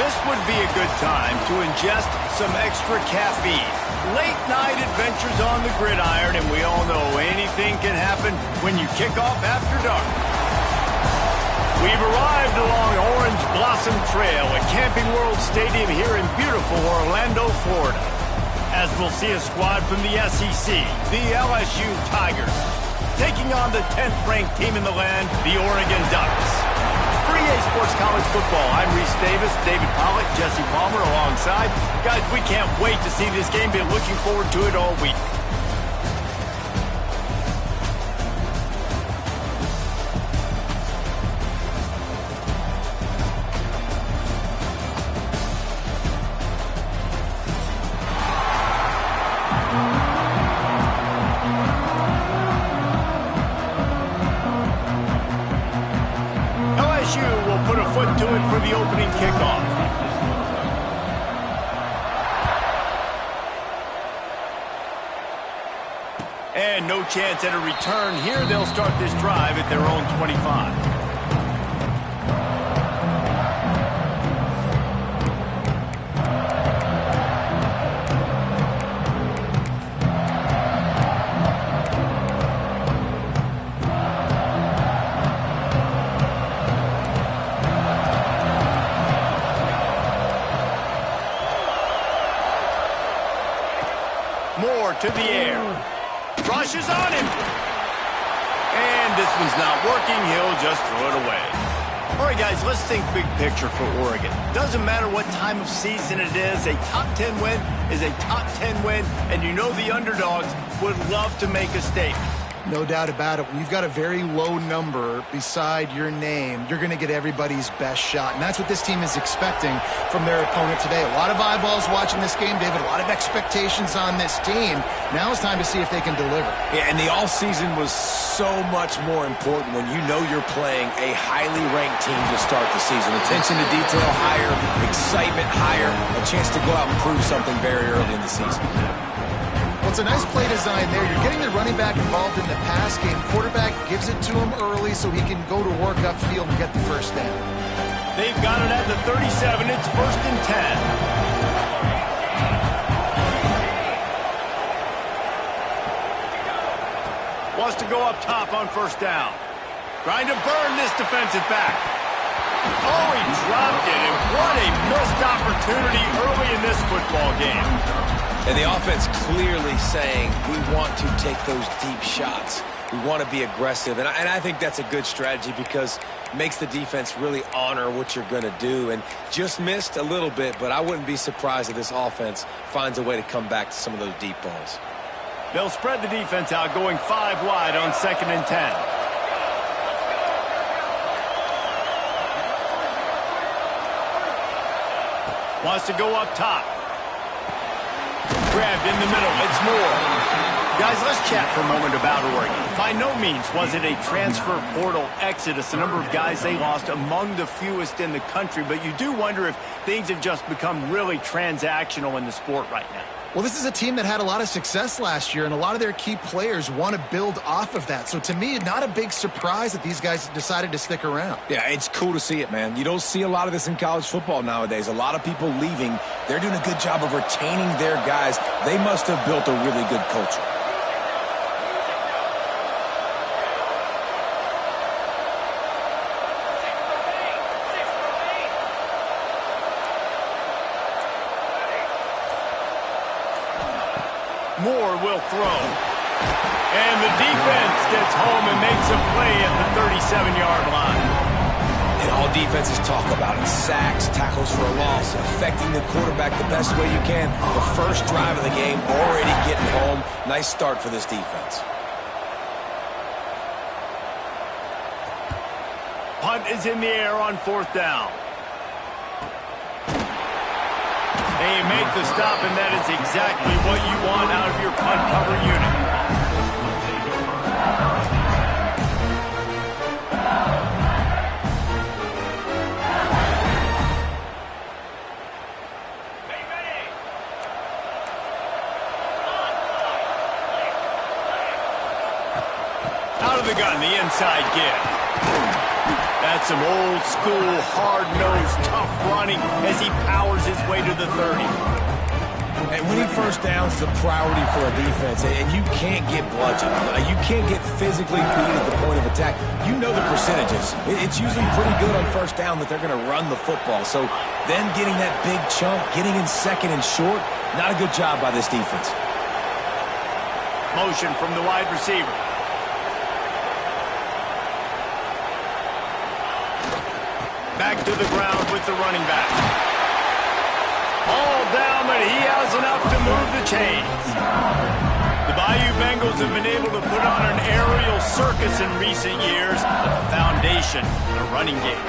This would be a good time to ingest some extra caffeine. Late night adventures on the gridiron, and we all know anything can happen when you kick off after dark. We've arrived along Orange Blossom Trail at Camping World Stadium here in beautiful Orlando, Florida, as we'll see a squad from the SEC, the LSU Tigers, taking on the 10th-ranked team in the land, the Oregon Ducks. For EA Sports College Football, I'm Reese Davis, David Pollack, Jesse Palmer alongside. Guys, we can't wait to see this game. Been looking forward to it all week. Will put a foot to it for the opening kickoff. And no chance at a return here. They'll start this drive at their own 25. Moore to the air. Rushes on him. And this one's not working. He'll just throw it away. All right, guys, let's think big picture for Oregon. Doesn't matter what time of season it is. A top 10 win is a top 10 win. And you know the underdogs would love to make a statement. No doubt about it. When you've got a very low number beside your name, you're going to get everybody's best shot. And that's what this team is expecting from their opponent today. A lot of eyeballs watching this game, David. A lot of expectations on this team. Now it's time to see if they can deliver. Yeah, and the offseason was so much more important when you know you're playing a highly ranked team to start the season. Attention to detail higher, excitement higher, a chance to go out and prove something very early in the season. Well, it's a nice play design there. You're getting the running back involved in the pass game. Quarterback gives it to him early so he can go to work upfield and get the first down. They've got it at the 37. It's 1st and 10. Wants to go up top on 1st down. Trying to burn this defensive back. Oh, he dropped it, and what a missed opportunity early in this football game. And the offense clearly saying, we want to take those deep shots. We want to be aggressive. And I think that's a good strategy because it makes the defense really honor what you're going to do. And just missed a little bit, but I wouldn't be surprised if this offense finds a way to come back to some of those deep balls. They'll spread the defense out, going 5 wide on 2nd and 10. Wants to go up top. Grabbed in the middle. It's Moore. Guys, let's chat for a moment about Oregon. By no means was it a transfer portal exodus, the number of guys they lost among the fewest in the country, but you do wonder if things have just become really transactional in the sport right now. Well, this is a team that had a lot of success last year, and a lot of their key players want to build off of that. So to me, not a big surprise that these guys decided to stick around. Yeah, it's cool to see it, man. You don't see a lot of this in college football nowadays. A lot of people leaving. They're doing a good job of retaining their guys. They must have built a really good culture. Moore will throw. And the defense gets home and makes a play at the 37-yard line. And all defenses talk about it. Sacks, tackles for a loss, affecting the quarterback the best way you can. The first drive of the game, already getting home. Nice start for this defense. Punt is in the air on 4th down. They make the stop, and that is exactly what you want out of your punt cover unit. Out of the gun, the inside give. That's some old school, hard-nosed, tough running as he powers his way to the 30. And winning first downs is a priority for a defense, and you can't get bludgeoned. You can't get physically beat at the point of attack. You know the percentages. It's usually pretty good on first down that they're going to run the football. So then getting that big chunk, getting in second and short, not a good job by this defense. Motion from the wide receiver. Back to the ground with the running back. All down, but he has enough to move the chains. The Bayou Bengals have been able to put on an aerial circus in recent years, but the foundation, the running game.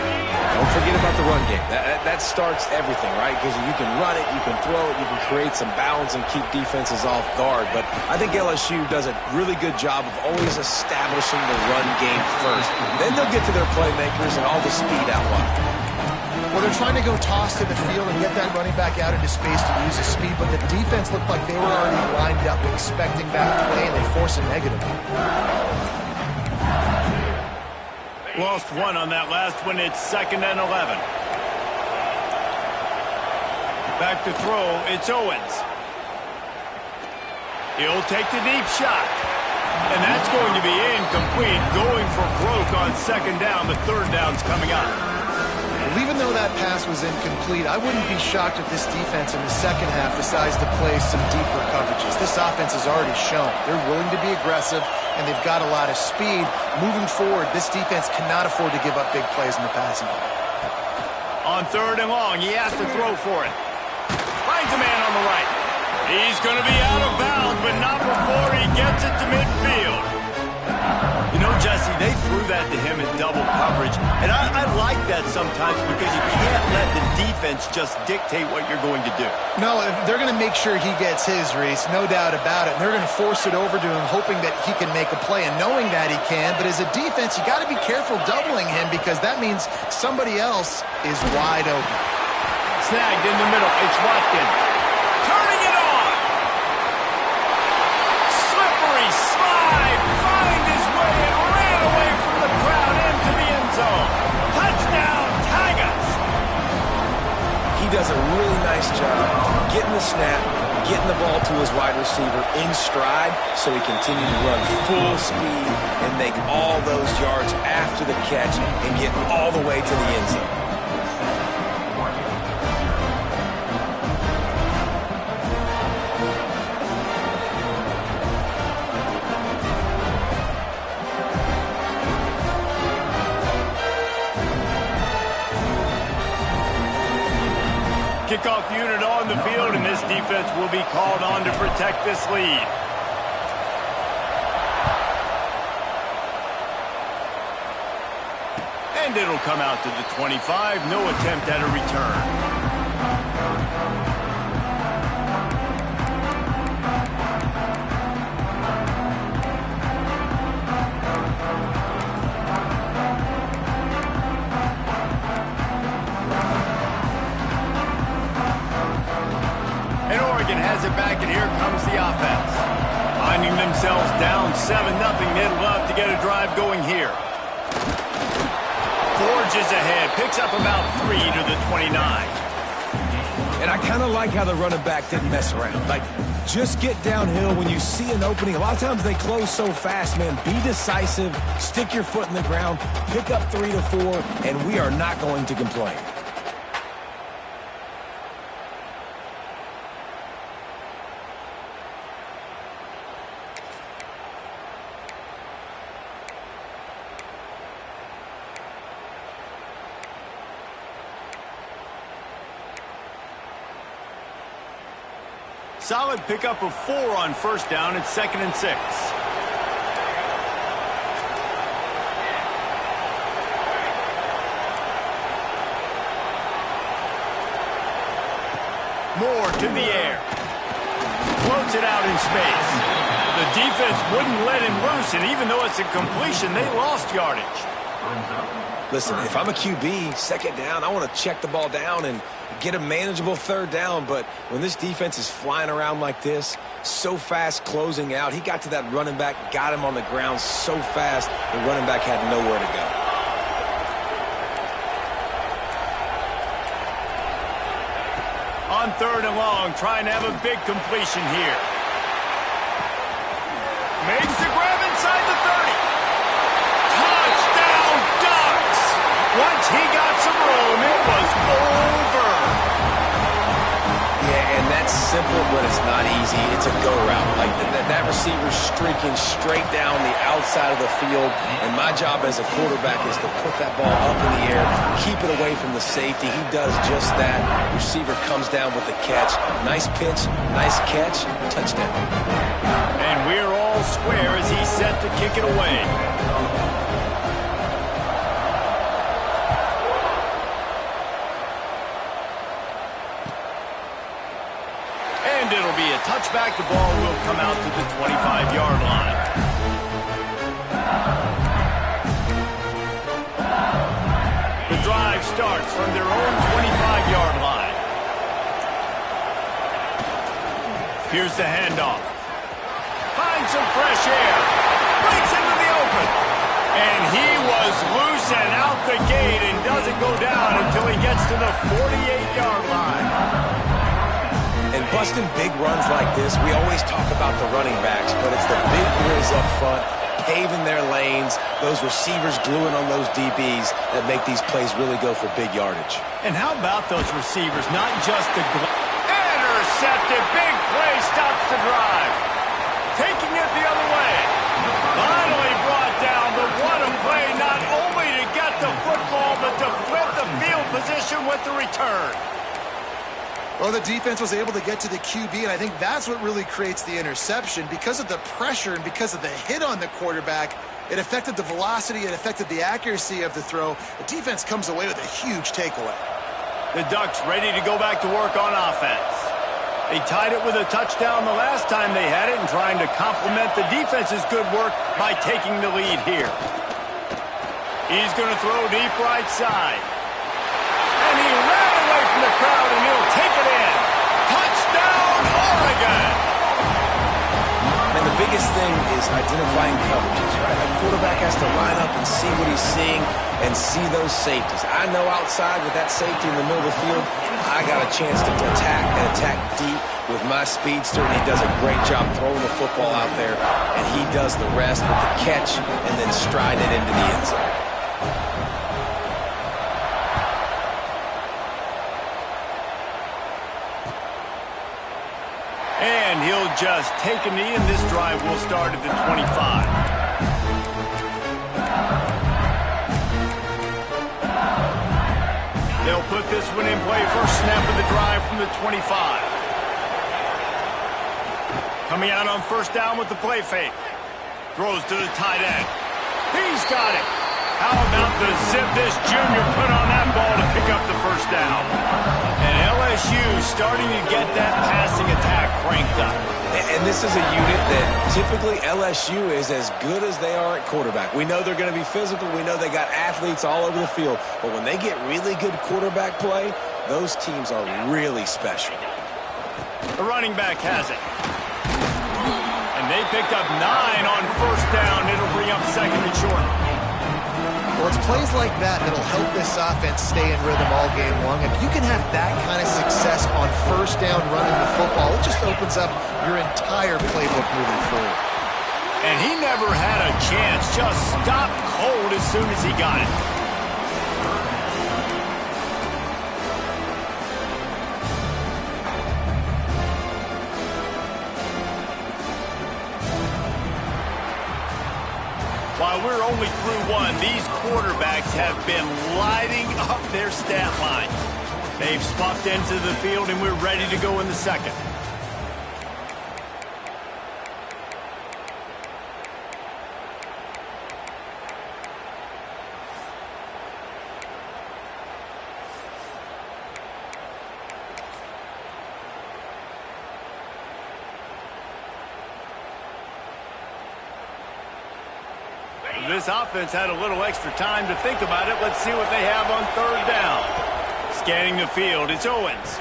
Don't forget about the run game. That starts everything, right? Because you can run it, you can throw it, you can create some balance and keep defenses off guard. But I think LSU does a really good job of always establishing the run game first. Then they'll get to their playmakers and all the speed out wide. Well, they're trying to go toss to the field and get that running back out into space to use his speed, but the defense looked like they were already lined up expecting that play, and they force a negative. Lost one on that last one. It's 2nd and 11. Back to throw. It's Owens. He'll take the deep shot. And that's going to be incomplete. Going for broke on 2nd down. The 3rd down's coming up. Well, even though that pass was incomplete, I wouldn't be shocked if this defense in the second half decides to play some deeper coverages. This offense has already shown they're willing to be aggressive, and they've got a lot of speed. Moving forward, this defense cannot afford to give up big plays in the passing game. On 3rd and long, he has to throw for it. Finds a man on the right. He's going to be out of bounds, but not before he gets it to midfield. You know, Jesse, they threw that to him in double coverage, and I like that sometimes because you can't let the defense just dictate what you're going to do. No, they're going to make sure he gets his, Reese, no doubt about it. And they're going to force it over to him, hoping that he can make a play, and knowing that he can. But as a defense, you got to be careful doubling him because that means somebody else is wide open. Snagged in the middle. It's Watkins. Turning it on. Slippery slide. Find his way and ran away from the crowd into the end zone. Touchdown, Tigers. He does a really nice job getting the snap, getting the ball to his wide receiver in stride so he continues to run full speed and make all those yards after the catch and get all the way to the end zone. Kickoff unit on the field, and this defense will be called on to protect this lead. And it'll come out to the 25. No attempt at a return. Has it back, and here comes the offense. Finding themselves down 7-0. They'd love to get a drive going here. Forges ahead. Picks up about 3 to the 29. And I kind of like how the running back didn't mess around. Like, just get downhill when you see an opening. A lot of times they close so fast, man. Be decisive. Stick your foot in the ground. Pick up 3 to 4, and we are not going to complain. Solid pickup of 4 on 1st down. It's 2nd and 6. Moore to the air. Floats it out in space. The defense wouldn't let him loose, and even though it's a completion, they lost yardage. Listen, if I'm a QB, 2nd down, I want to check the ball down and get a manageable 3rd down. But when this defense is flying around like this, so fast closing out, he got to that running back, got him on the ground so fast, the running back had nowhere to go. 3rd and long, trying to have a big completion here. Makes the grab inside the 30. Touchdown, Ducks! Once he got some room, it was over. Yeah, and that's simple, but it's not easy. It's a go route. Like that receiver's streaking straight down the outside of the field, and my job as a quarterback is to put that ball up in the air, keep it away from the safety. He does just that. Receiver comes down with the catch. Nice pitch, nice catch, touchdown. And we're all square as he's set to kick it away. And it'll be a touchback. The ball will come out to the 25-yard line. The drive starts from their own 25-yard line. Here's the handoff. Finds some fresh air. Breaks into the open. And he was loose and out the gate and doesn't go down until he gets to the 48-yard line. And busting big runs like this, we always talk about the running backs, but it's the big boys up front, paving their lanes, those receivers gluing on those DBs that make these plays really go for big yardage. And how about those receivers? Not just the intercepted. Big play stops the drive. Taking it the other way. Finally brought down, but what a play, not only to get the football, but to flip the field position with the return. Well, the defense was able to get to the QB, and I think that's what really creates the interception. Because of the pressure and because of the hit on the quarterback, it affected the velocity, it affected the accuracy of the throw. The defense comes away with a huge takeaway. The Ducks ready to go back to work on offense. They tied it with a touchdown the last time they had it and trying to complement the defense's good work by taking the lead here. He's going to throw deep right side. And he ran away from the crowd, and he'll take it in. Touchdown, Oregon! And the biggest thing is identifying coverages, right? The quarterback has to line up and see what he's seeing and see those safeties. I know outside with that safety in the middle of the field, I got a chance to attack and attack deep with my speedster, and he does a great job throwing the football out there, and he does the rest with the catch and then stride it into the end zone. And he'll just take a knee, and this drive will start at the 25. They'll put this one in play. First snap of the drive from the 25. Coming out on first down with the play fake. Throws to the tight end. He's got it. How about the zip this junior put on that ball to pick up the first down? And LSU starting to get that passing attack cranked up. And this is a unit that typically LSU is as good as they are at quarterback. We know they're going to be physical. We know they got athletes all over the field. But when they get really good quarterback play, those teams are really special. The running back has it. And they picked up 9 on first down. It'll bring up second and short. Well, it's plays like that that'll help this offense stay in rhythm all game long. If you can have that kind of success on first down running the football, it just opens up your entire playbook moving forward. And he never had a chance. Just stopped cold as soon as he got it. While we're only through one, these quarterbacks have been lighting up their stat line. They've swapped into the field, and we're ready to go in the second. This offense had a little extra time to think about it. Let's see what they have on third down. Scanning the field, it's Owens.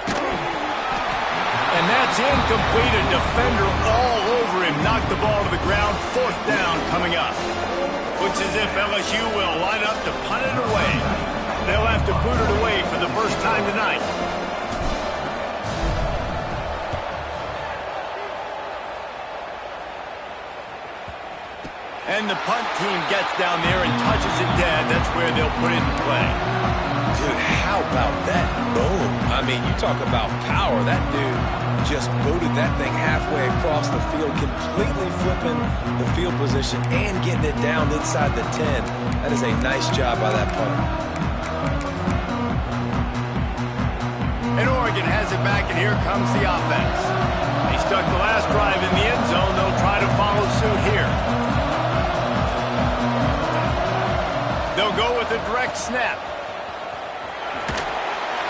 And that's incomplete. A defender all over him. Knocked the ball to the ground. Fourth down coming up. Looks as if LSU will line up to punt it away. They'll have to boot it away for the first time tonight. And the punt team gets down there and touches it dead. That's where they'll put it in play. Dude, how about that boom? I mean, you talk about power. That dude just booted that thing halfway across the field, completely flipping the field position and getting it down inside the 10. That is a nice job by that punter. And Oregon has it back, and here comes the offense. They stuck the last drive in the end zone. They'll try to follow suit here. They'll go with a direct snap.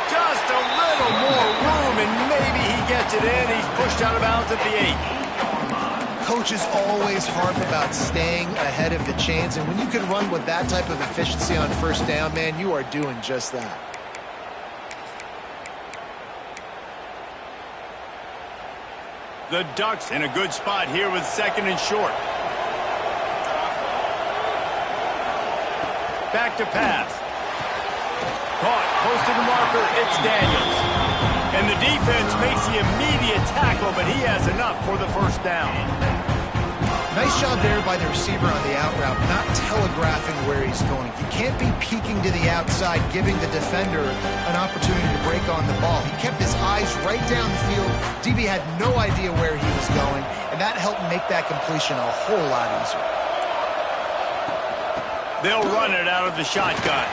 Just a little more room, and maybe he gets it in. He's pushed out of bounds at the 8. Coaches always harp about staying ahead of the chains, and when you can run with that type of efficiency on first down, man, you are doing just that. The Ducks in a good spot here with 2nd and short. Back to pass. Caught, close to the marker, it's Daniels. And the defense makes the immediate tackle, but he has enough for the first down. Nice job there by the receiver on the out route, not telegraphing where he's going. You can't be peeking to the outside, giving the defender an opportunity to break on the ball. He kept his eyes right down the field. DB had no idea where he was going, and that helped make that completion a whole lot easier. They'll run it out of the shotgun.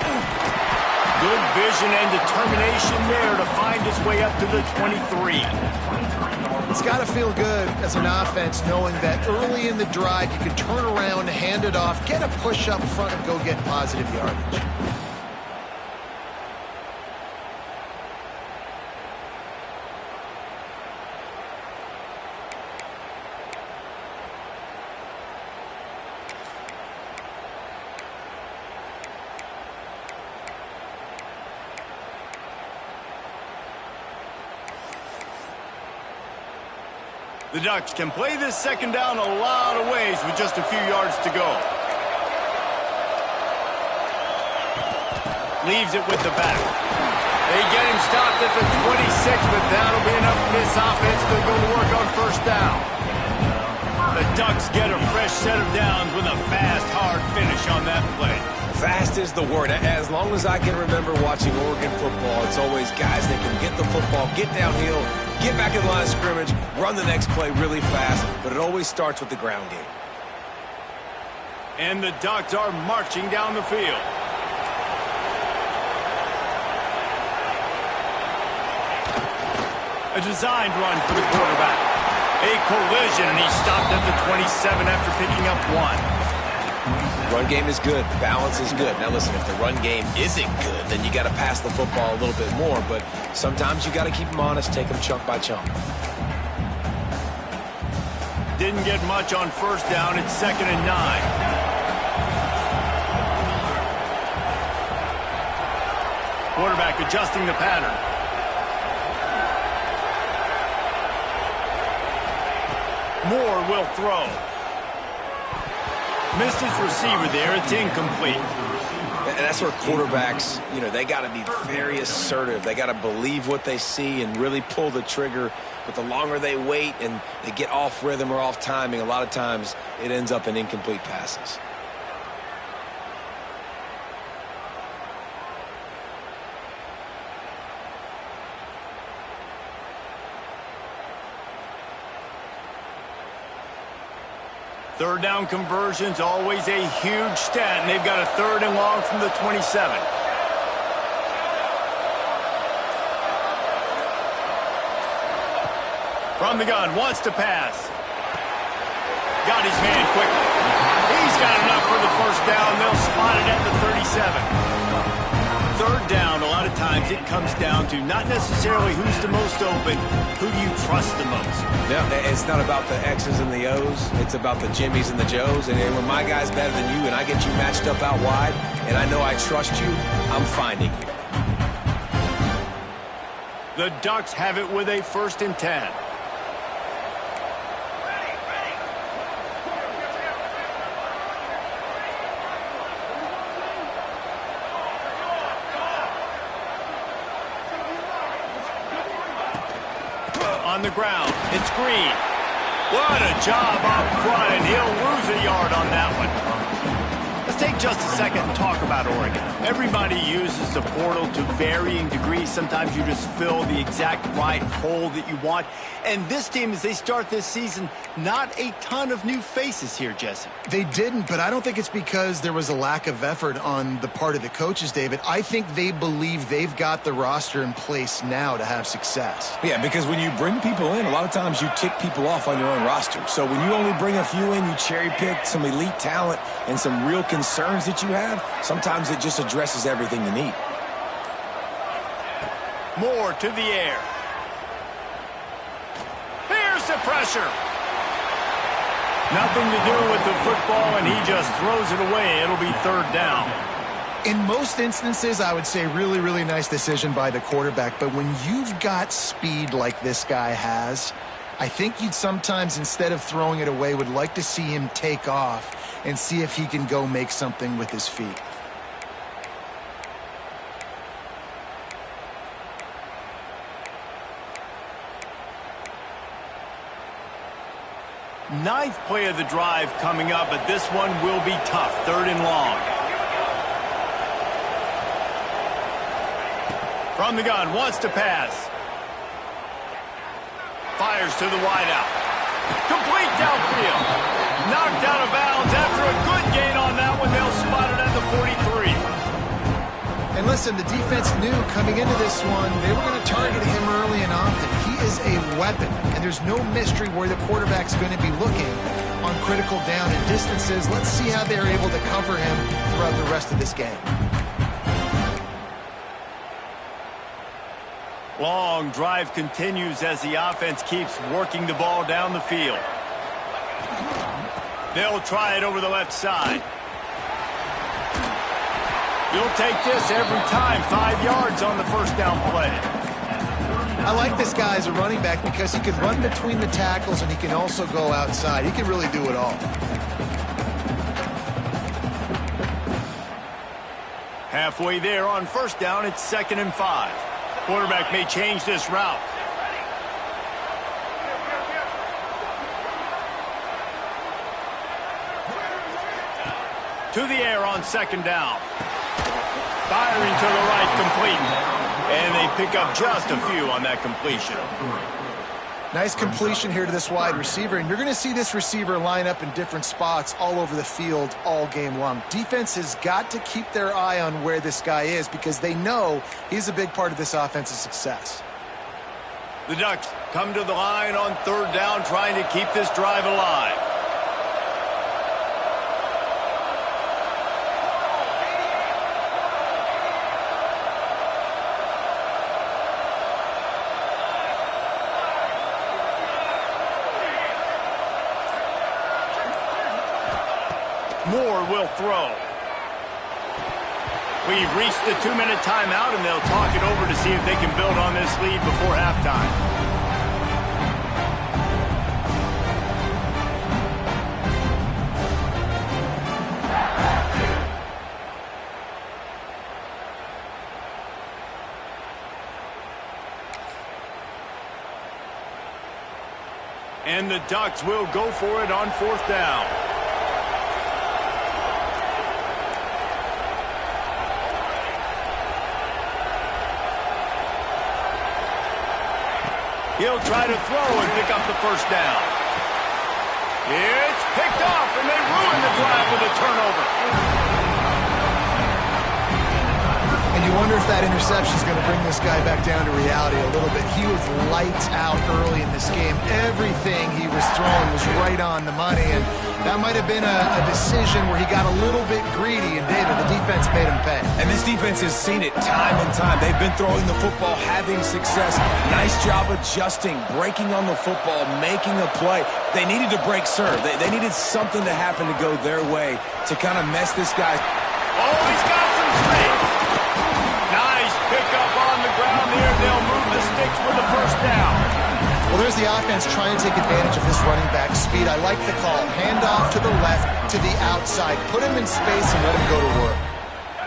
Good vision and determination there to find his way up to the 23. It's got to feel good as an offense knowing that early in the drive you can turn around, hand it off, get a push up front, and go get positive yardage. The Ducks can play this second down a lot of ways with just a few yards to go. Leaves it with the back. They get him stopped at the 26, but that'll be enough for this offense to go to work on first down. The Ducks get a fresh set of downs with a fast, hard finish on that play. Fast is the word. As long as I can remember watching Oregon football, it's always guys that can get the football, get downhill, get back in the line of scrimmage, run the next play really fast, but it always starts with the ground game. And the Ducks are marching down the field. A designed run for the quarterback. A collision, and he's stopped at the 27 after picking up 1. Run game is good. The balance is good. Now listen, if the run game isn't good, then you got to pass the football a little bit more. But sometimes you got to keep them honest, take them chunk by chunk. Didn't get much on first down. It's 2nd and 9. Quarterback adjusting the pattern. Moore will throw. Missed his receiver there. It's incomplete. And that's where quarterbacks, they got to be very assertive. They got to believe what they see and really pull the trigger. But the longer they wait and they get off rhythm or off timing, a lot of times it ends up in incomplete passes. Third down conversions, always a huge stat, and they've got a 3rd and long from the 27. From the gun, wants to pass. Got his man quickly. He's got enough for the first down. They'll spot it at the 37. Third down, a lot of times it comes down to not necessarily who's the most open, who do you trust the most? Yeah, it's not about the X's and the O's. It's about the Jimmys and the Joes. And when my guy's better than you and I get you matched up out wide and I know I trust you, I'm finding you. The Ducks have it with a 1st and 10. On the ground, it's Green. What a job up front, and he'll lose a yard on that one. Let's take just a second and talk about Oregon. Everybody uses the portal to varying degrees. Sometimes you just fill the exact right hole that you want. And this team, as they start this season, not a ton of new faces here, Jesse. They didn't, but I don't think it's because there was a lack of effort on the part of the coaches, David. I think they believe they've got the roster in place now to have success. Yeah, because when you bring people in, a lot of times you tick people off on your own roster. So when you only bring a few in, you cherry pick some elite talent and some real concerns that you have, sometimes it just addresses everything you need. Moore to the air. Here's the pressure. Nothing to do with the football, and he just throws it away. It'll be third down. In most instances, I would say really, really nice decision by the quarterback. But when you've got speed like this guy has, I think you'd sometimes, instead of throwing it away, would like to see him take off and see if he can go make something with his feet. Ninth play of the drive coming up, but this one will be tough. Third and long. From the gun, wants to pass. Fires to the wideout. Complete downfield. Knocked out of bounds after a good gain on that one. They'll spot it at the 43. And listen, the defense knew coming into this one, they were going to target him early and often. He is a weapon, and there's no mystery where the quarterback's going to be looking on critical down and distances. Let's see how they're able to cover him throughout the rest of this game. Long drive continues as the offense keeps working the ball down the field. They'll try it over the left side. You'll take this every time. 5 yards on the first down play. I like this guy as a running back because he can run between the tackles and he can also go outside. He can really do it all. Halfway there on first down, it's 2nd and 5. Quarterback may change this route. To the air on 2nd down. Firing to the right, complete. And they pick up just a few on that completion. Nice completion here to this wide receiver, and you're going to see this receiver line up in different spots all over the field all game long. Defense has got to keep their eye on where this guy is because they know he's a big part of this offense's success. The Ducks come to the line on 3rd down, trying to keep this drive alive. Moore will throw. We've reached the 2-minute timeout, and they'll talk it over to see if they can build on this lead before halftime. And the Ducks will go for it on 4th down. He'll try to throw and pick up the first down. It's picked off, and they ruin the drive with a turnover. And you wonder if that interception is going to bring this guy back down to reality a little bit. He was lights out early in this game. Everything he was throwing was right on the money, and that might have been a decision where he got a little bit greedy, and David, the defense made him pay. And this defense has seen it time and time. They've been throwing the football, having success. Nice job adjusting, breaking on the football, making a play. They needed to break serve. They needed something to happen to go their way to kind of mess this guy. Oh, he's got some space. Nice pickup on the ground there. They'll move the sticks for the first down. Well, there's the offense trying to take advantage of this running back speed. I like the call. Hand off to the left, to the outside. Put him in space and let him go to work.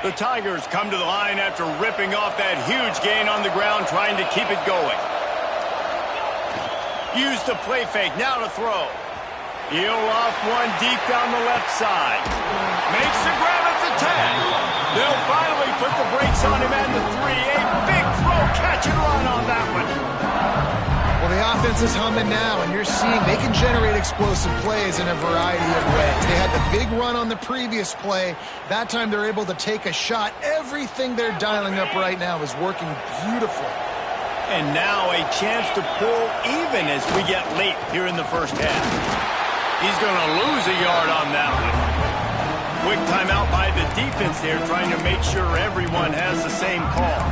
The Tigers come to the line after ripping off that huge gain on the ground, trying to keep it going. Use the play fake. Now to throw. He'll off one deep down the left side. Makes the grab at the 10. They'll finally put the brakes on him at the 3. A big throw, catch and run on that one. Well, the offense is humming now, and you're seeing they can generate explosive plays in a variety of ways. They had the big run on the previous play. That time they're able to take a shot. Everything they're dialing up right now is working beautifully. And now a chance to pull even as we get late here in the first half. He's going to lose a yard on that one. Quick timeout by the defense there, trying to make sure everyone has the same call.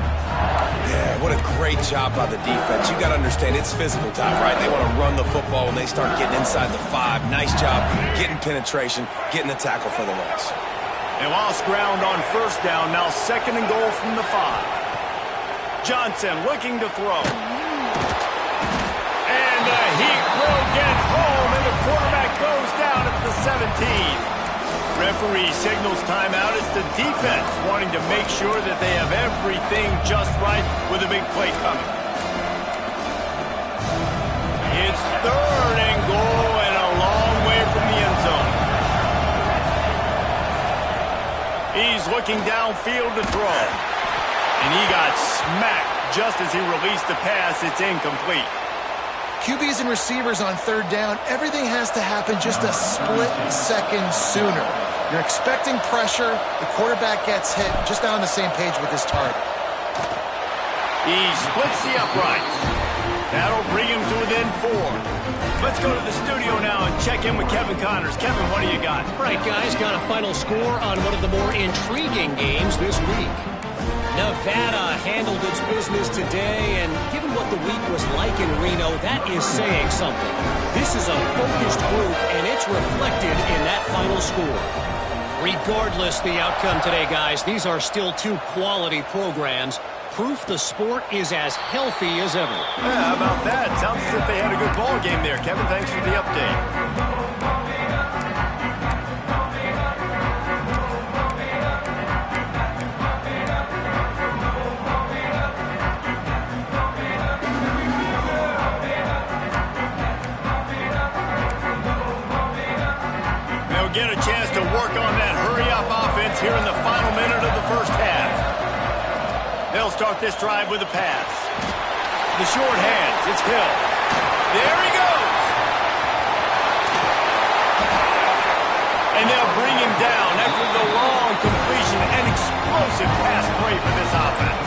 Yeah, what a great job by the defense. You got to understand, it's physical time, right? They want to run the football when they start getting inside the 5. Nice job getting penetration, getting the tackle for the loss. And lost ground on first down. Now 2nd and goal from the 5. Johnson looking to throw. And the Heat will get home, and the quarterback goes down at the 17. Referee signals timeout. It's the defense wanting to make sure that they have everything just right with a big play coming. It's 3rd and goal and a long way from the end zone. He's looking downfield to throw. And he got smacked just as he released the pass. It's incomplete. QBs and receivers on 3rd down, everything has to happen just a split second sooner. You're expecting pressure, the quarterback gets hit, just not on the same page with his target. He splits the uprights. That'll bring him to within 4. Let's go to the studio now and check in with Kevin Connors. Kevin, what do you got? All right, guys, got a final score on one of the more intriguing games this week. Nevada handled its business today, and given what the week was like in Reno, that is saying something. This is a focused group, and it's reflected in that final score. Regardless the outcome today, guys, these are still 2 quality programs. Proof the sport is as healthy as ever. Yeah, how about that? Sounds as if they had a good ball game there. Kevin, thanks for the update. Get a chance to work on that hurry-up offense here in the final minute of the first half. They'll start this drive with a pass. The short hands, it's Hill. There he goes! And they'll bring him down after the long completion and explosive pass play for this offense.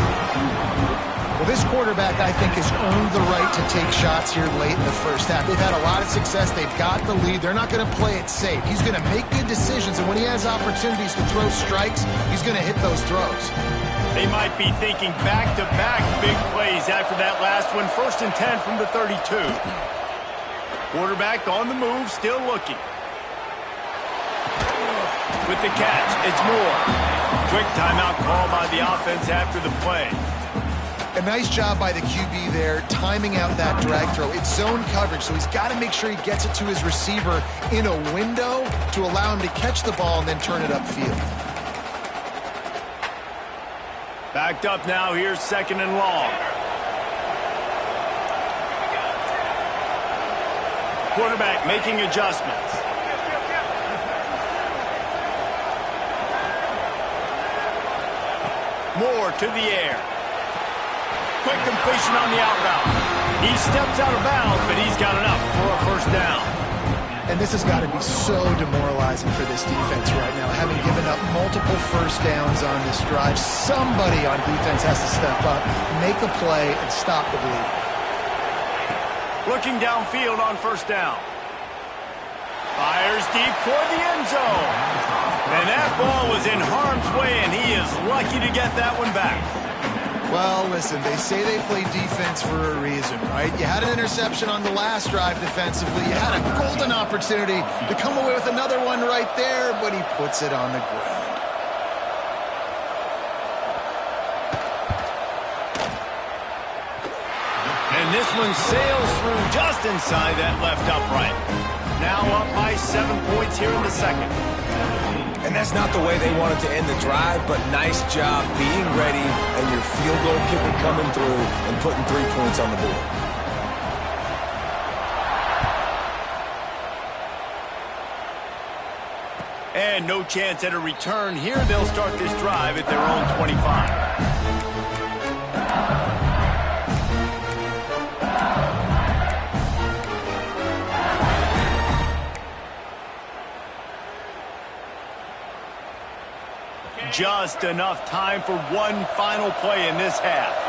Well, this quarterback, I think, has earned the right to take shots here late in the first half. They've had a lot of success. They've got the lead. They're not going to play it safe. He's going to make good decisions, and when he has opportunities to throw strikes, he's going to hit those throws. They might be thinking back-to-back big plays after that last one. 1st and 10 from the 32. Quarterback on the move, still looking. With the catch, it's Moore. Quick timeout call by the offense after the play. A nice job by the QB there, timing out that drag throw. It's zone coverage, so he's got to make sure he gets it to his receiver in a window to allow him to catch the ball and then turn it upfield. Backed up now, here's 2nd and long. Quarterback making adjustments. Moore to the air. Quick completion on the out route. He steps out of bounds, but he's got enough for a first down. And this has got to be so demoralizing for this defense right now, having given up multiple first downs on this drive. Somebody on defense has to step up, make a play, and stop the bleeding. Looking downfield on first down. Fires deep toward the end zone. And that ball was in harm's way, and he is lucky to get that one back. Well, listen, they say they play defense for a reason, right? You had an interception on the last drive defensively. You had a golden opportunity to come away with another one right there, but he puts it on the ground. And this one sails through just inside that left upright. Now up by 7 points here in the second. And that's not the way they wanted to end the drive, but nice job being ready and your field goal kicker coming through and putting 3 points on the board. And no chance at a return here. They'll start this drive at their own 25. Just enough time for one final play in this half.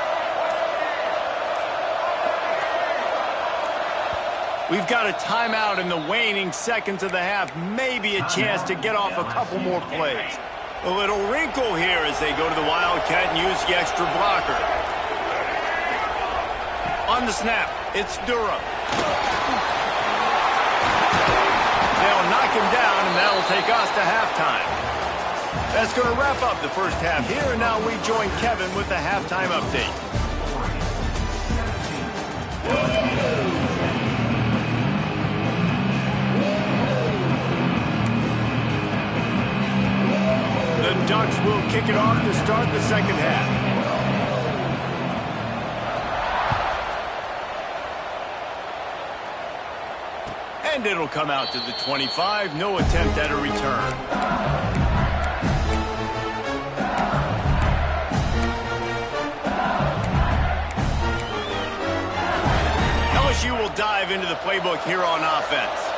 We've got a timeout in the waning seconds of the half. Maybe a chance to get off a couple more plays. A little wrinkle here as they go to the Wildcat and use the extra blocker. On the snap, it's Durham. They'll knock him down, and that'll take us to halftime. That's going to wrap up the first half here, and now we join Kevin with the halftime update. The Ducks will kick it off to start the second half. And it'll come out to the 25. No attempt at a return. LSU will dive into the playbook here on offense.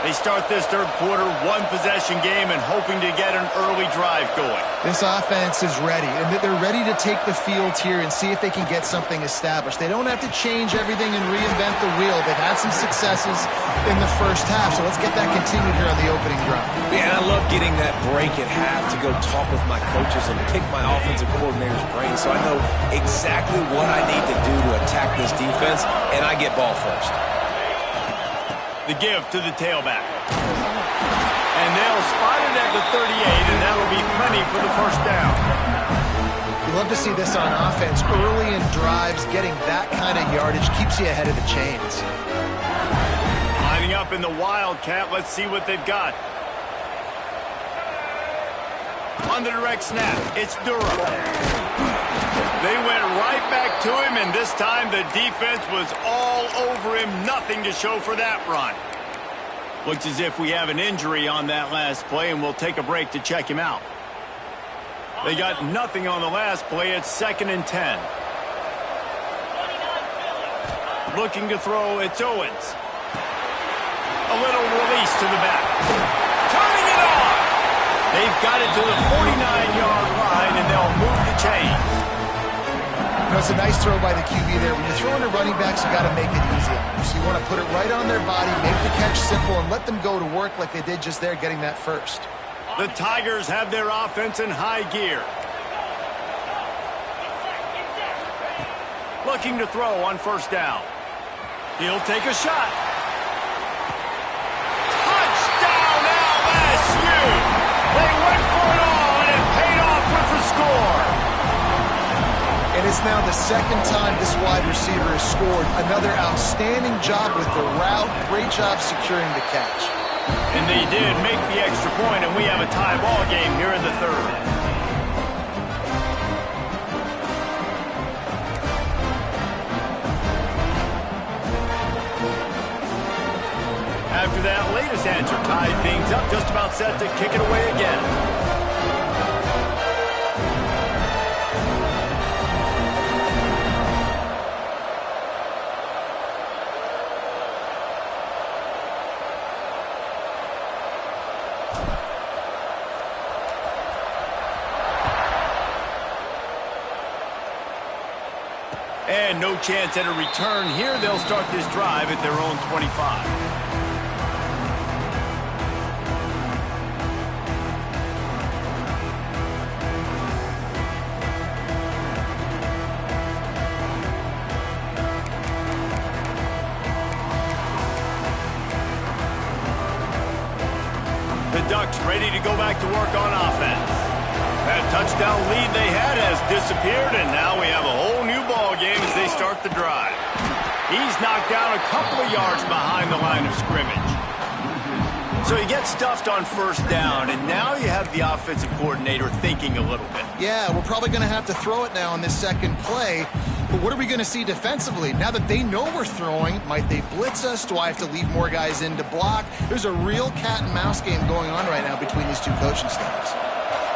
They start this third quarter, one-possession game, and hoping to get an early drive going. This offense is ready, and they're ready to take the field here and see if they can get something established. They don't have to change everything and reinvent the wheel. They've had some successes in the first half, so let's get that continued here on the opening drive. Yeah, and I love getting that break at half to go talk with my coaches and pick my offensive coordinator's brain so I know exactly what I need to do to attack this defense, and I get ball first. The give to the tailback. And they'll spot it at the 38, and that'll be plenty for the first down. You love to see this on offense. Early in drives, getting that kind of yardage keeps you ahead of the chains. Lining up in the Wildcat, let's see what they've got. On the direct snap, it's Durham. They went right back to him, and this time the defense was all over him. Nothing to show for that run. Looks as if we have an injury on that last play, and we'll take a break to check him out. They got nothing on the last play. It's 2nd and 10. Looking to throw, it's Owens. A little release to the back. Turning it on! They've got it to the 49-yard line, and they'll move the chains. You know, it's a nice throw by the QB there. When you're throwing to running backs, you got to make it easy on them. So you want to put it right on their body, make the catch simple, and let them go to work like they did just there, getting that first. The Tigers have their offense in high gear. Looking to throw on first down. He'll take a shot. Touchdown LSU! They went for it all, and it paid off with the score. And it's now the second time this wide receiver has scored. Another outstanding job with the route. Great job securing the catch. And they did make the extra point, and we have a tie ball game here in the third. After that latest answer tied things up, just about set to kick it away again. And no chance at a return here. They'll start this drive at their own 25. The Ducks ready to go back to work on offense. That touchdown lead they had has disappeared, and now we have a whole new ball game as they start the drive. He's knocked down a couple of yards behind the line of scrimmage. So he gets stuffed on first down, and now you have the offensive coordinator thinking a little bit. Yeah, we're probably going to have to throw it now on this second play. But what are we going to see defensively? Now that they know we're throwing, might they blitz us? Do I have to leave more guys in to block? There's a real cat and mouse game going on right now between these two coaching staffs.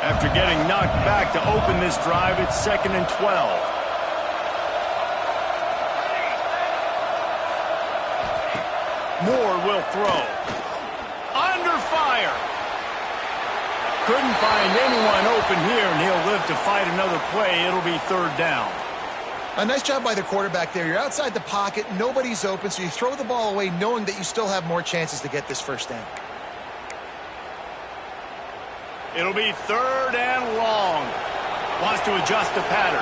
After getting knocked back to open this drive, it's 2nd and 12. Moore will throw. Under fire. Couldn't find anyone open here, and he'll live to fight another play. It'll be 3rd down. A nice job by the quarterback there. You're outside the pocket, nobody's open, so you throw the ball away knowing that you still have more chances to get this first down. It'll be 3rd and long. Wants to adjust the pattern.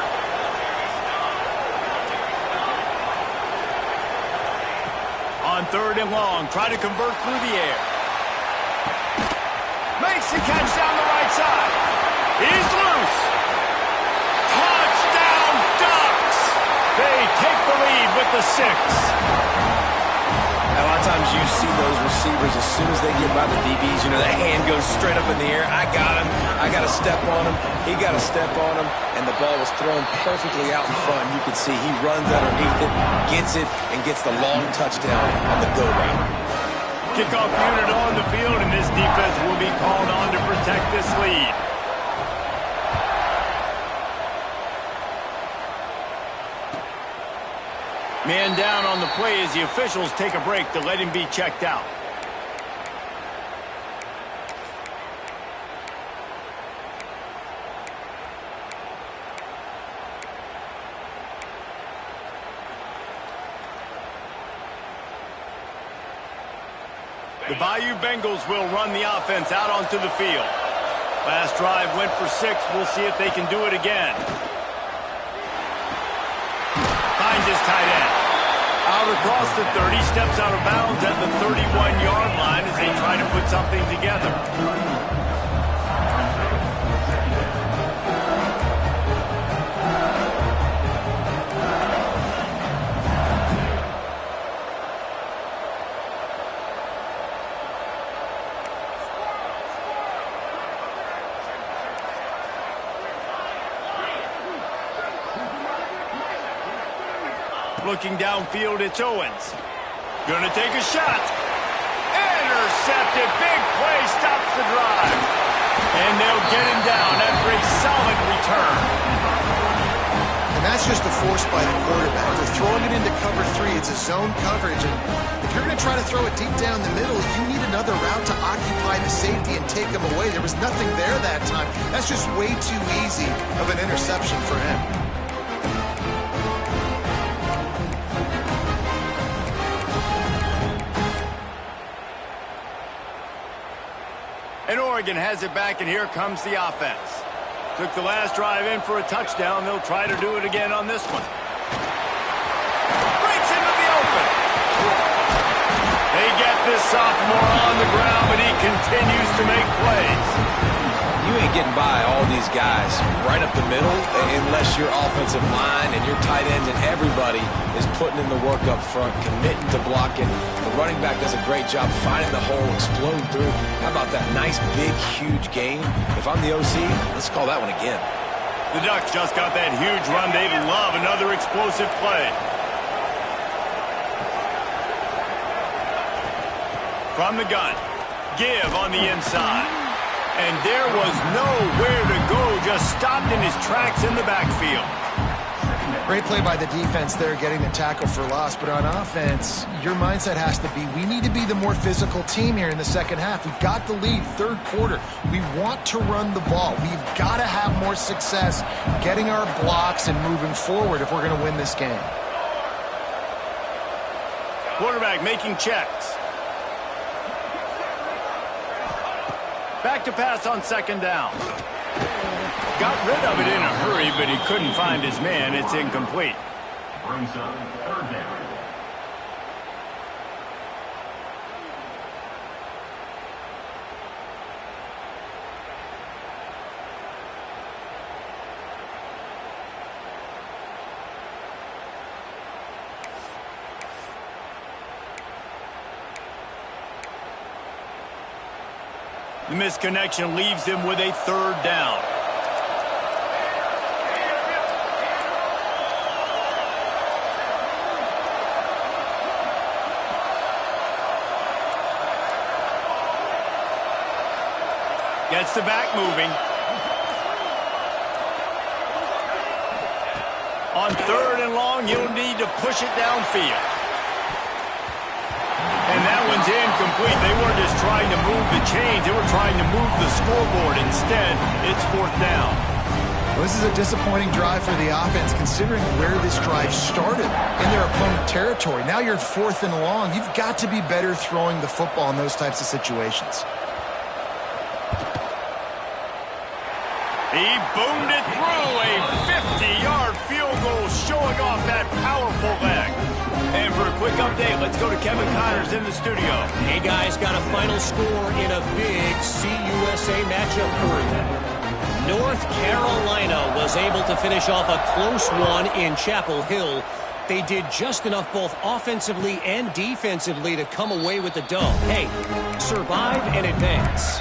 On 3rd and long, try to convert through the air. Makes the catch down the right side. He's loose. Touchdown Ducks. They take the lead with the 6. A lot of times you see those receivers, as soon as they get by the DBs, you know, that hand goes straight up in the air. I got him. I got to step on him. He got to step on him. And the ball was thrown perfectly out in front. You can see he runs underneath it, gets it, and gets the long touchdown on the go route. Kickoff unit on the field, and this defense will be called on to protect this lead. Man down on the play as the officials take a break to let him be checked out. The Bayou Bengals will run the offense out onto the field. Last drive went for 6. We'll see if they can do it again. Finds his tight end. Out across the 30, steps out of bounds at the 31-yard line as they try to put something together. Looking downfield, it's Owens. Gonna take a shot. Intercepted. Big play stops the drive. And they'll get him down after a solid return. And that's just a force by the quarterback. They're throwing it into cover 3. It's a zone coverage. And if you're going to try to throw it deep down the middle, you need another route to occupy the safety and take him away. There was nothing there that time. That's just way too easy of an interception for him. And Oregon has it back, and here comes the offense. Took the last drive in for a touchdown. They'll try to do it again on this one. Breaks into the open. They get this sophomore on the ground, but he continues to make plays. You ain't getting by all these guys right up the middle unless your offensive line and your tight ends and everybody is putting in the work up front, committing to blocking. The running back does a great job finding the hole, exploding through. How about that nice, big, huge gain? If I'm the OC, let's call that one again. The Ducks just got that huge run. They'd love another explosive play. From the gun, give on the inside. And there was nowhere to go, just stopped in his tracks in the backfield. Great play by the defense there, getting the tackle for loss. But on offense, your mindset has to be, we need to be the more physical team here in the second half. We've got the lead, third quarter. We want to run the ball. We've got to have more success getting our blocks and moving forward if we're going to win this game. Quarterback making checks. Back to pass on second down. Got rid of it in a hurry, but he couldn't find his man. It's incomplete. Brings up third down. The misconnection leaves him with a third down. Gets the back moving. On 3rd and long, he'll need to push it downfield. And that one's incomplete. They weren't just trying to move the chains. They were trying to move the scoreboard. Instead, it's 4th down. Well, this is a disappointing drive for the offense, considering where this drive started in their opponent territory. Now you're 4th and long. You've got to be better throwing the football in those types of situations. He boomed it through a 50-yard field goal, showing off that powerful leg. And for a quick update, let's go to Kevin Connors in the studio. Hey, guys, got a final score in a big CUSA matchup for you. North Carolina was able to finish off a close one in Chapel Hill. They did just enough both offensively and defensively to come away with the dub. Hey, survive and advance.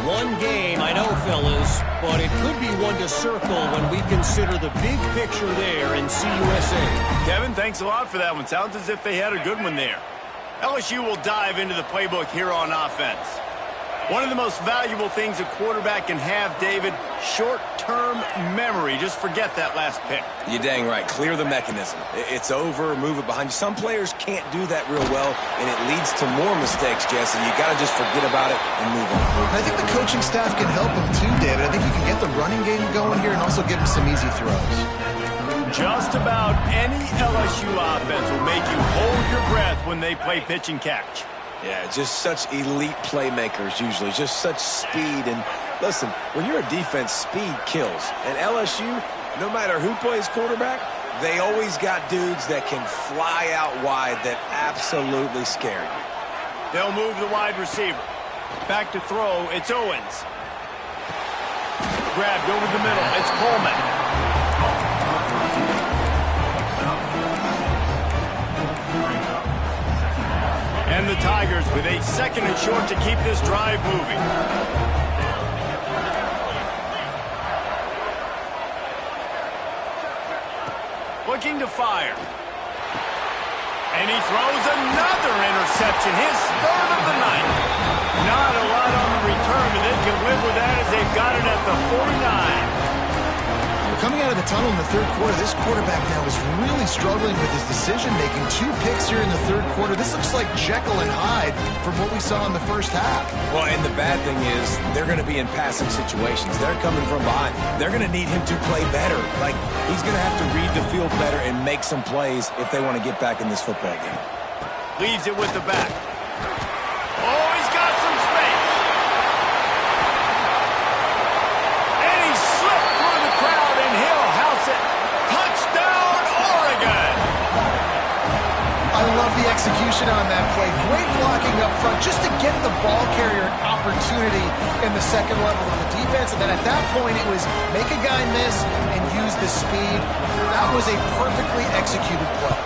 One game, I know, fellas, but it could be one to circle when we consider the big picture there in CUSA. Kevin, thanks a lot for that one. Sounds as if they had a good one there. LSU will dive into the playbook here on offense. One of the most valuable things a quarterback can have, David, short-term memory. Just forget that last pick. You're dang right. Clear the mechanism. It's over, move it behind you. Some players can't do that real well, and it leads to more mistakes, Jesse. You got to just forget about it and move on. I think the coaching staff can help him too, David. I think you can get the running game going here and also give him some easy throws. Just about any LSU offense will make you hold your breath when they play pitch and catch. Yeah, just such elite playmakers usually, just such speed. And listen, when you're a defense, speed kills. And LSU, no matter who plays quarterback, they always got dudes that can fly out wide that absolutely scare you. They'll move the wide receiver. Back to throw, it's Owens. Grabbed over the middle, it's Coleman. And the Tigers with a 2nd and short to keep this drive moving. Looking to fire. And he throws another interception, his 3rd of the night. Not a lot on the return, but they can live with that as they've got it at the 49. Coming out of the tunnel in the 3rd quarter, this quarterback now is really struggling with his decision-making. 2 picks here in the 3rd quarter. This looks like Jekyll and Hyde from what we saw in the first half. Well, and the bad thing is they're going to be in passing situations. They're coming from behind. They're going to need him to play better. Like, he's going to have to read the field better and make some plays if they want to get back in this football game. Leaves it with the back. Oh, he's got some space. And he slipped through the crowd, and he'll house it. Touchdown, Oregon. I love the execution on that play. Great blocking up front just to get the ball carrier an opportunity in the 2nd level of the defense. And then at that point, it was make a guy miss and use the speed. That was a perfectly executed play.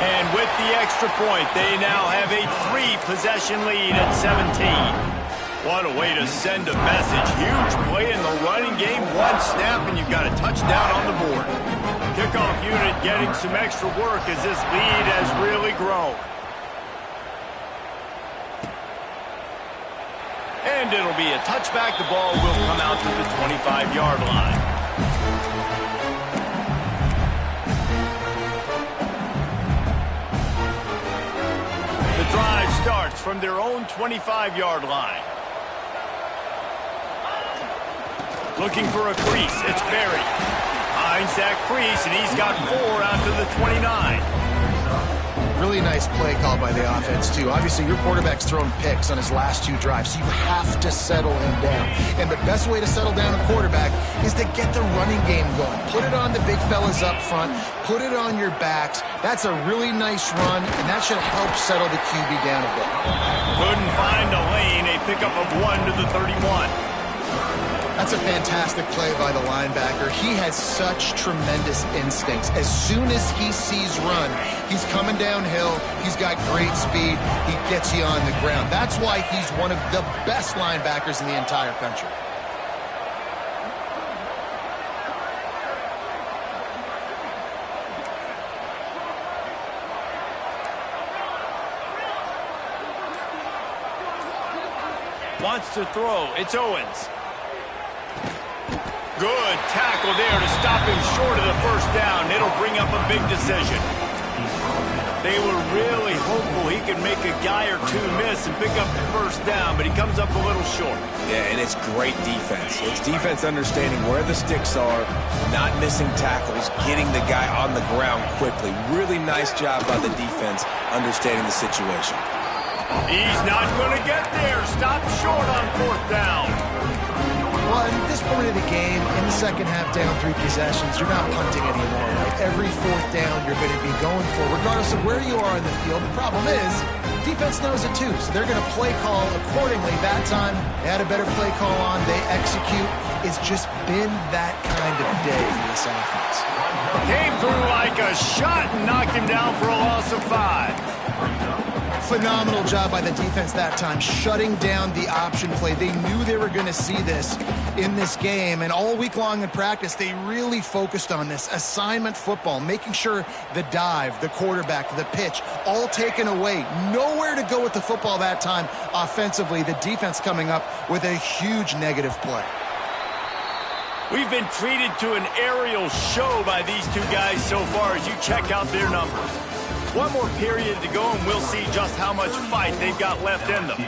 And with the extra point, they now have a 3-possession lead at 17. What a way to send a message. Huge play in the running game. 1 snap, and you've got a touchdown on the board. Kickoff unit getting some extra work as this lead has really grown. And it'll be a touchback. The ball will come out to the 25-yard line. The drive starts from their own 25-yard line. Looking for a crease. It's Berry. Finds that crease, and he's got 4 out to the 29. Really nice play call by the offense, too. Obviously, your quarterback's thrown picks on his last 2 drives, so you have to settle him down. And the best way to settle down a quarterback is to get the running game going. Put it on the big fellas up front. Put it on your backs. That's a really nice run, and that should help settle the QB down a bit. Couldn't find a lane. A pickup of 1 to the 31. That's a fantastic play by the linebacker. He has such tremendous instincts. As soon as he sees run, he's coming downhill. He's got great speed. He gets you on the ground. That's why he's one of the best linebackers in the entire country. Wants to throw. It's Owens. Good tackle there to stop him short of the first down. It'll bring up a big decision. They were really hopeful he could make a guy or two miss and pick up the first down, but he comes up a little short. Yeah, and it's great defense. It's defense understanding where the sticks are, not missing tackles, getting the guy on the ground quickly. Really nice job by the defense understanding the situation. He's not going to get there. Stop short on fourth down. Well, at this point of the game, in the second half, down 3 possessions, you're not punting anymore. Right? Every fourth down you're going to be going for, regardless of where you are in the field. The problem is, defense knows it too, so they're going to play call accordingly. That time, they had a better play call on. They execute. It's just been that kind of day for this offense. Came through like a shot and knocked him down for a loss of 5. Phenomenal job by the defense that time, shutting down the option play. They knew they were going to see this in this game, and all week long in practice, they really focused on this assignment football, making sure the dive, the quarterback, the pitch, all taken away. Nowhere to go with the football that time offensively. The defense coming up with a huge negative play. We've been treated to an aerial show by these two guys so far as you check out their numbers. One more period to go, and we'll see just how much fight they've got left in them.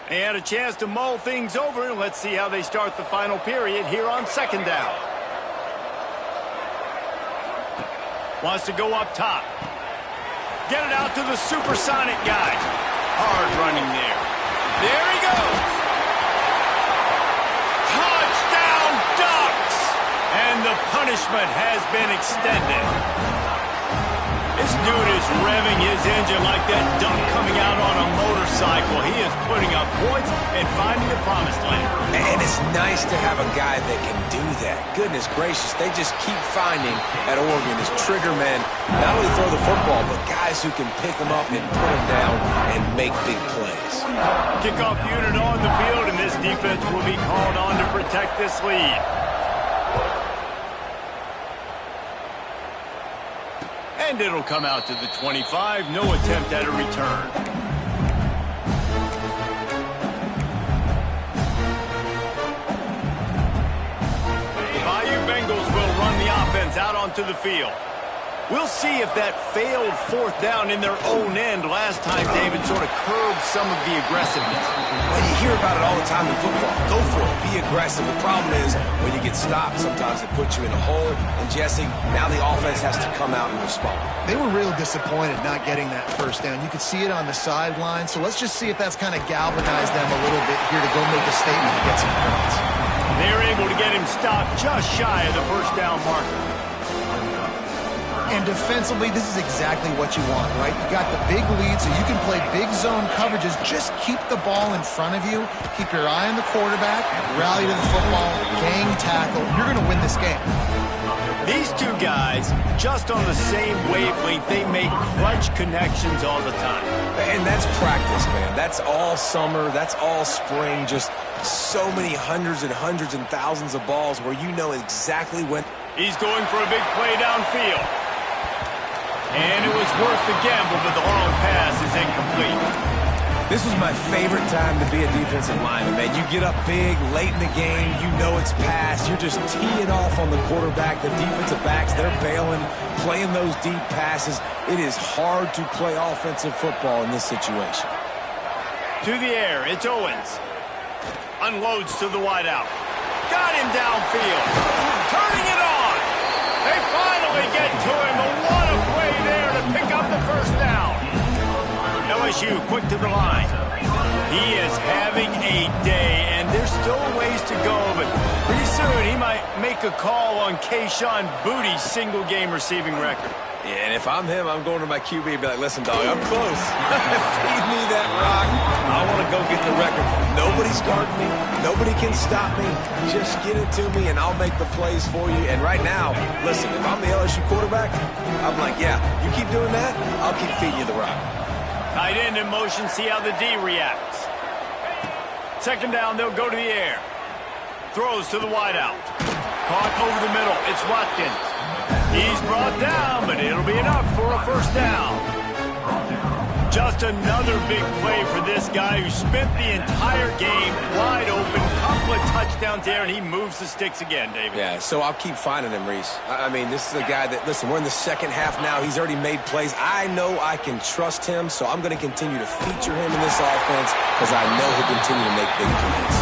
They had a chance to mull things over, and let's see how they start the final period here on second down. Wants to go up top. Get it out to the supersonic guy. Hard running there. There he goes. And the punishment has been extended. This dude is revving his engine like that duck coming out on a motorcycle. He is putting up points and finding the promised land. And it's nice to have a guy that can do that. Goodness gracious, they just keep finding at Oregon as trigger men, not only throw the football, but guys who can pick them up and put them down and make big plays. Kickoff unit on the field, and this defense will be called on to protect this lead. And it'll come out to the 25. No attempt at a return. The Bayou Bengals will run the offense out onto the field. We'll see if that failed fourth down in their own end last time, David, sort of curbed some of the aggressiveness. Well, you hear about it all the time in football. Go for it. Be aggressive. The problem is when you get stopped, sometimes it puts you in a hole. And, Jesse, now the offense has to come out and respond. They were real disappointed not getting that first down. You could see it on the sideline. So let's just see if that's kind of galvanized them a little bit here to go make a statement and get some points. They're able to get him stopped just shy of the first down marker. And defensively, this is exactly what you want, right? You got the big lead, so you can play big zone coverages. Just keep the ball in front of you. Keep your eye on the quarterback. Rally to the football. Gang tackle. You're going to win this game. These two guys, just on the same wavelength, they make clutch connections all the time. And that's practice, man. That's all summer. That's all spring. Just so many hundreds and thousands of balls where you know exactly when. He's going for a big play downfield. And it was worth the gamble, but the long pass is incomplete. This was my favorite time to be a defensive lineman, man. You get up big, late in the game, you know it's past. You're just teeing off on the quarterback. The defensive backs, they're bailing, playing those deep passes. It is hard to play offensive football in this situation. To the air, it's Owens. Unloads to the wideout. Got him downfield. Turning it on. They finally get to him. What a play there to pick up the first down. LSU quick to the line. He is having a day, and there's still ways to go, but pretty soon he might make a call on Kayshon Bouttie's single-game receiving record. Yeah, and if I'm him, I'm going to my QB and be like, listen, dog, I'm close. Feed me that rock. I want to go get the record. Nobody's guarding me. Nobody can stop me. Just get it to me, and I'll make the plays for you. And right now, listen, if I'm the LSU quarterback, I'm like, yeah, you keep doing that, I'll keep feeding you the rock. Tight end in motion, see how the D reacts. Second down, they'll go to the air. Throws to the wideout. Caught over the middle. It's Watkins. He's brought down, but it'll be enough for a first down. Just another big play for this guy who spent the entire game wide open. Couple of touchdowns there, and he moves the sticks again, David. Yeah, so I'll keep finding him, Reese. I mean, this is a guy that, listen, we're in the second half now. He's already made plays. I know I can trust him, so I'm going to continue to feature him in this offense because I know he'll continue to make big plays.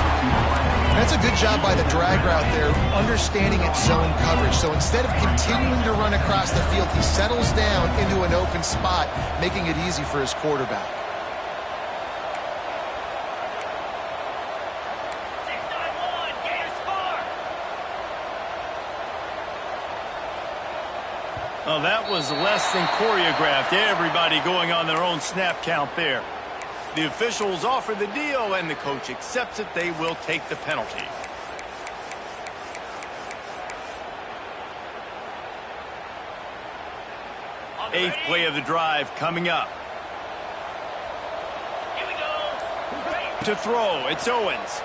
That's a good job by the drag route there, understanding its zone coverage. So instead of continuing to run across the field, he settles down into an open spot, making it easy for his quarterback. Oh, that was less than choreographed. Everybody going on their own snap count there. The officials offer the deal, and the coach accepts it. They will take the penalty. Eighth play of the drive coming up. Here we go. To throw, it's Owens.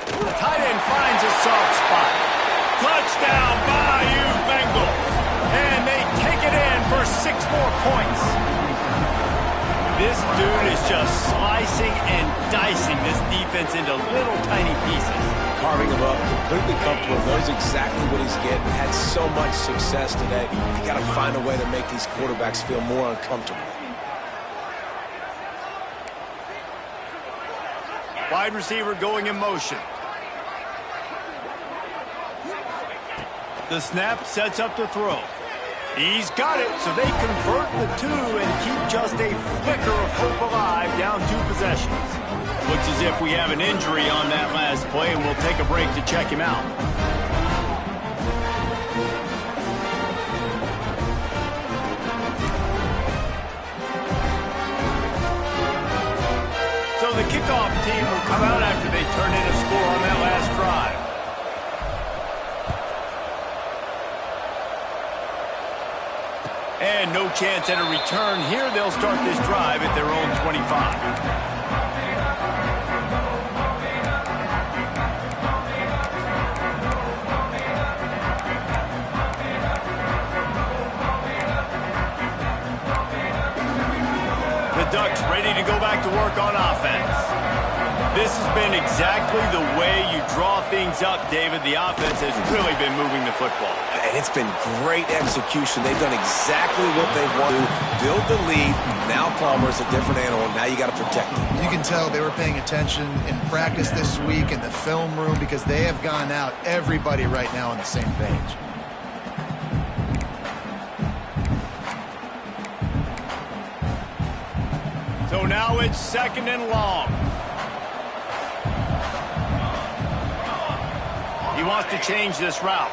The tight end finds a soft spot. Touchdown, Bayou Bengals. And they take it in for 6 more points. This dude is just slicing and dicing this defense into little tiny pieces. Carving him up, completely comfortable, knows exactly what he's getting, had so much success today. You got to find a way to make these quarterbacks feel more uncomfortable. Wide receiver going in motion. The snap sets up the throw. He's got it, so they convert the 2 and keep just a flicker of hope alive down 2 possessions. Looks as if we have an injury on that last play, and we'll take a break to check him out. So the kickoff team will come out after they turn in a score on that last drive. And no chance at a return here. They'll start this drive at their own 25. The Ducks ready to go back to work on offense. This has been exactly the way you draw things up, David. The offense has really been moving the football. And it's been great execution. They've done exactly what they want to build the lead. Now Palmer's a different animal. Now you got to protect him. You can tell they were paying attention in practice this week in the film room because they have gone out, everybody right now on the same page. So now it's 2nd and long. He wants to change this route.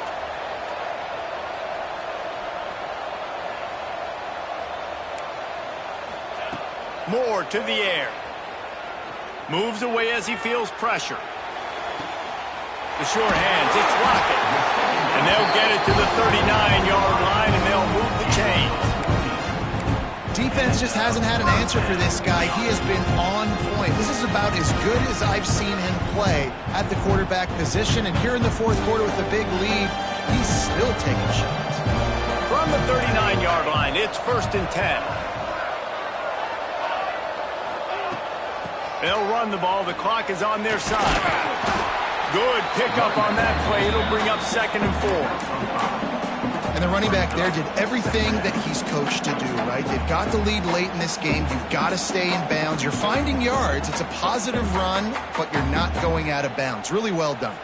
Moore to the air. Moves away as he feels pressure. The sure hands, it's Lockett. And they'll get it to the 39-yard line, and they'll move the chains. Defense just hasn't had an answer for this guy. He has been on point. This is about as good as I've seen him play at the quarterback position. And here in the 4th quarter with a big lead, he's still taking shots. From the 39-yard line, it's 1st and 10. They'll run the ball. The clock is on their side. Good pickup on that play. It'll bring up 2nd and 4. And the running back there did everything that he's coached to do, right? They've got the lead late in this game. You've got to stay in bounds. You're finding yards. It's a positive run, but you're not going out of bounds. Really well done.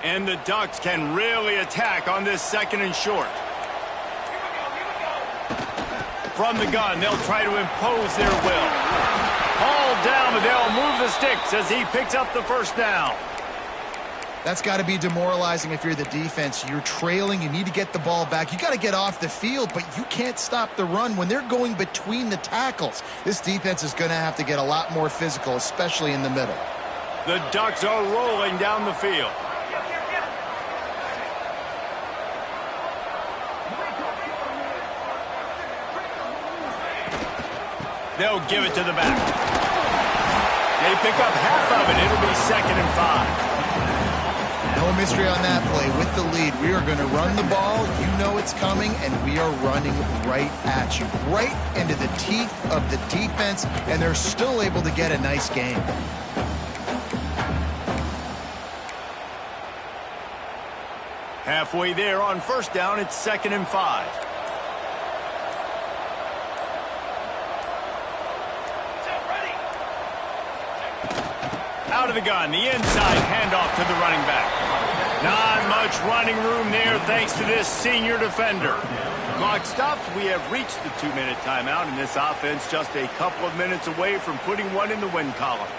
And the Ducks can really attack on this 2nd and short. From the gun, they'll try to impose their will. Hauled down, but they'll move the sticks as he picks up the 1st down. That's got to be demoralizing if you're the defense. You're trailing. You need to get the ball back. You got to get off the field, but you can't stop the run when they're going between the tackles. This defense is going to have to get a lot more physical, especially in the middle. The Ducks are rolling down the field. They'll give it to the back. They pick up half of it. It'll be 2nd and 5. No mystery on that play. With the lead, we are going to run the ball. You know it's coming, and we are running right at you, right into the teeth of the defense, and they're still able to get a nice game. Halfway there on 1st down, it's 2nd and 5. Out of the gun, the inside handoff to the running back. Not much running room there thanks to this senior defender. Clock stops. We have reached the 2-minute timeout, and this offense just a couple of minutes away from putting one in the win column.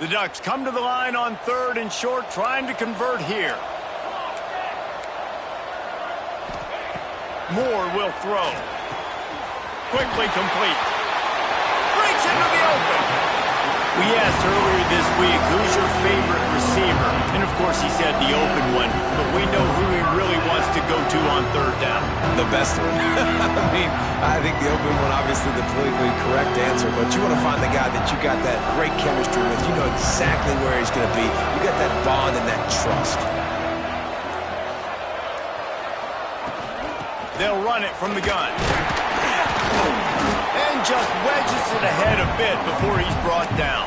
The Ducks come to the line on 3rd and short, trying to convert here. Moore will throw. Quickly complete. Breaks into the open. We asked earlier this week, who's your favorite receiver? And of course he said the open one, but we know who he really wants to go to on 3rd down. The best one. I think the open one, obviously the politically correct answer, but you want to find the guy that you got that great chemistry with. You know exactly where he's going to be. You got that bond and that trust. They'll run it from the gun. And just wedges it ahead a bit before he's brought down.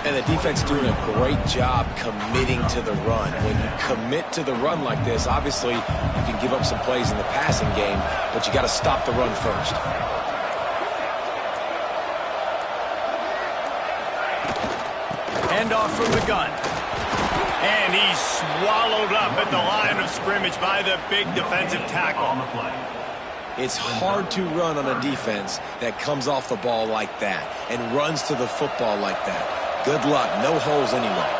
And the defense doing a great job committing to the run. When you commit to the run like this, obviously you can give up some plays in the passing game, but you got to stop the run first. Handoff from the gun. And he's swallowed up at the line of scrimmage by the big defensive tackle. On the play. It's hard to run on a defense that comes off the ball like that and runs to the football like that. Good luck. No holes anyway.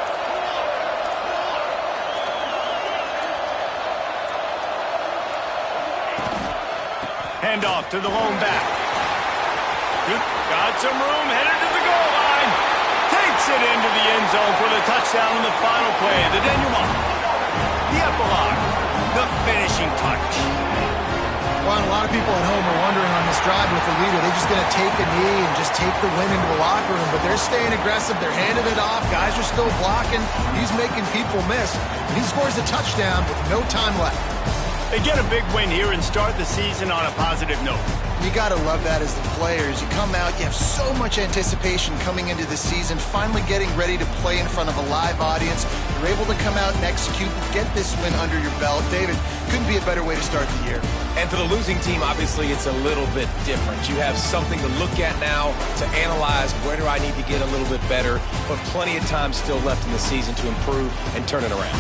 Handoff to the lone back. Got some room, headed to the goal line. Takes it into the end zone for the touchdown in the final play. The denouement. The epilogue. The finishing touch. Well, a lot of people at home are wondering on this drive with the lead, are they just going to take a knee and just take the win into the locker room? But they're staying aggressive. They're handing it off. Guys are still blocking. He's making people miss. And he scores a touchdown with no time left. They get a big win here and start the season on a positive note. You got to love that as the players. You come out, you have so much anticipation coming into the season, finally getting ready to play in front of a live audience. You're able to come out and execute and get this win under your belt. David, couldn't be a better way to start the year. And for the losing team, obviously, it's a little bit different. You have something to look at now to analyze where do I need to get a little bit better, but plenty of time still left in the season to improve and turn it around.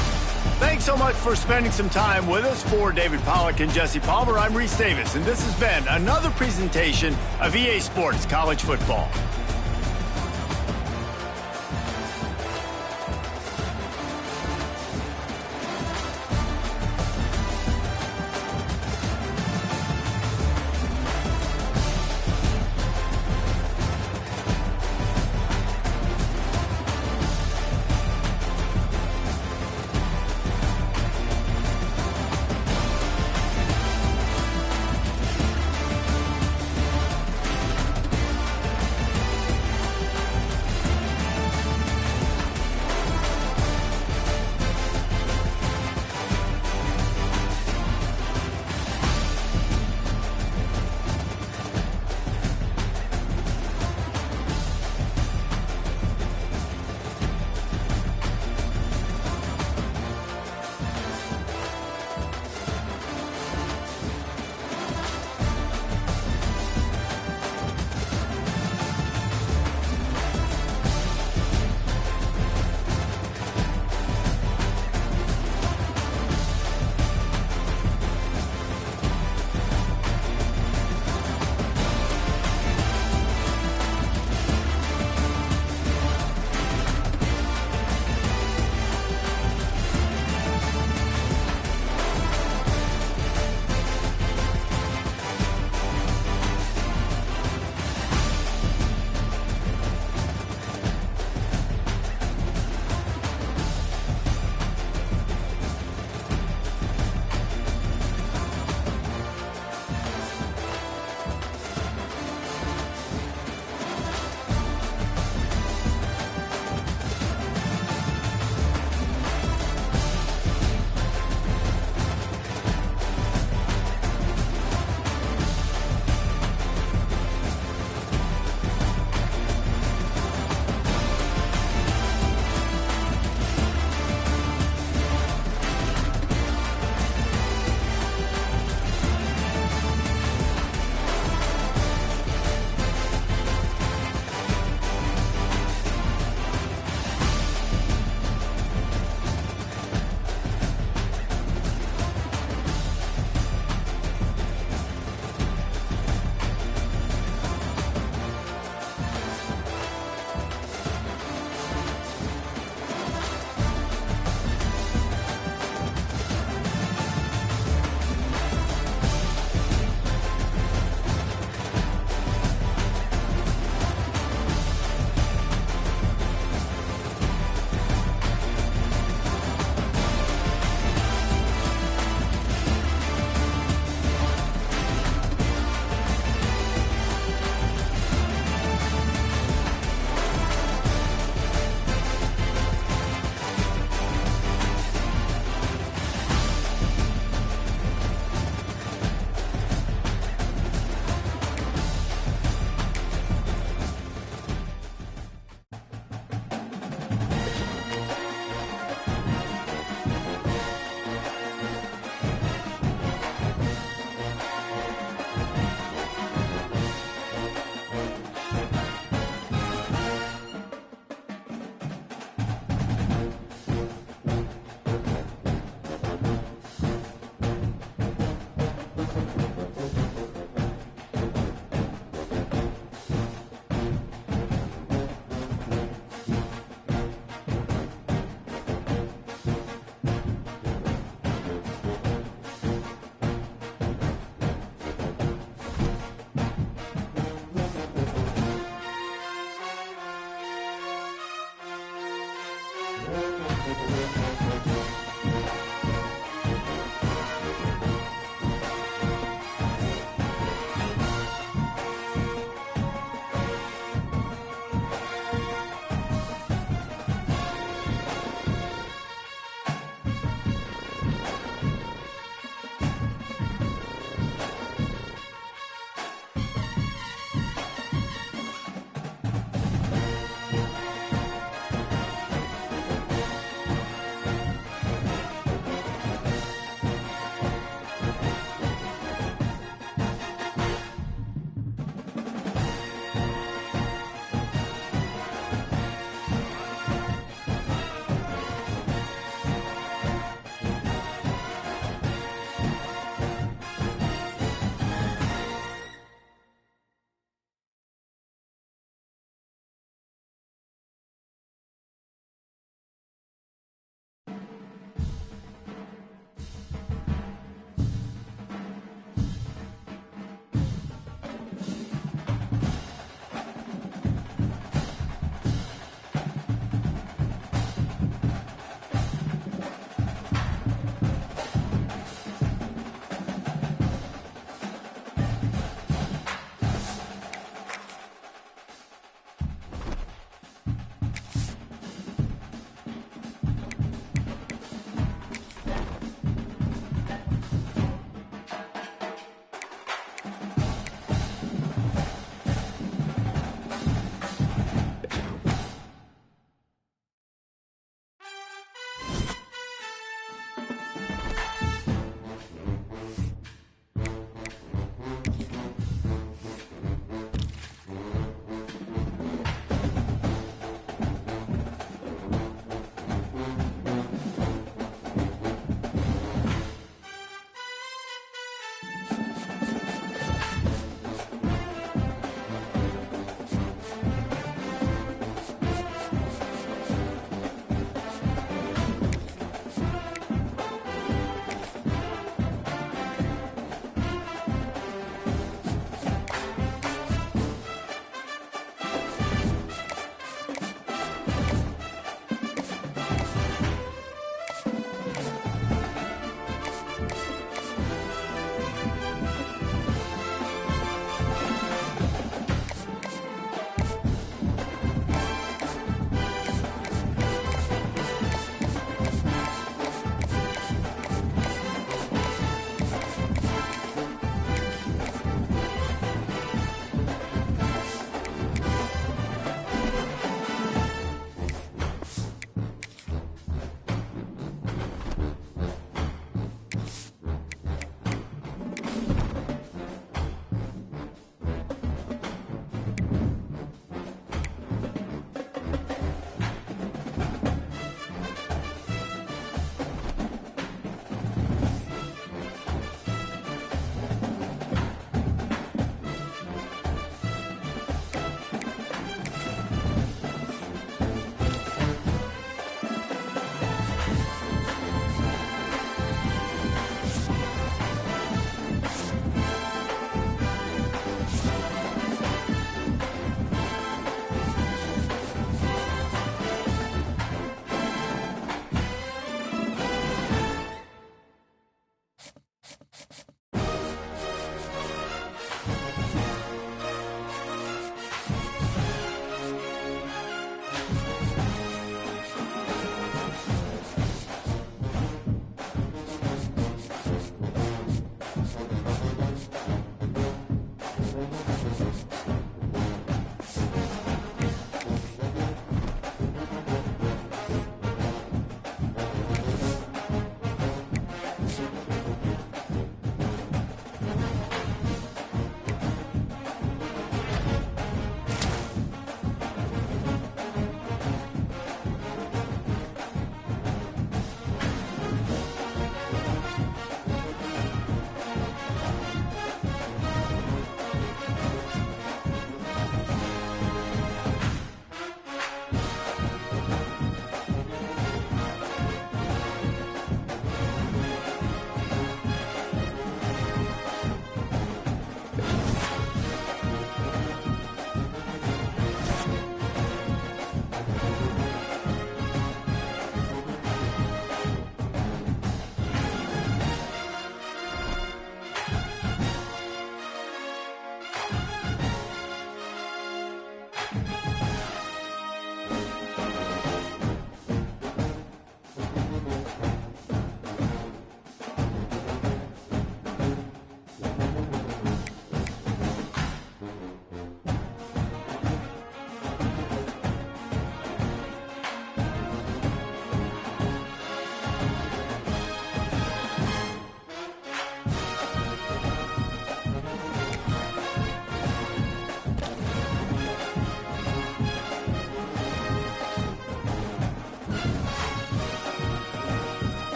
Thanks so much for spending some time with us. For David Pollack and Jesse Palmer, I'm Reese Davis, and this has been another presentation of EA Sports College Football.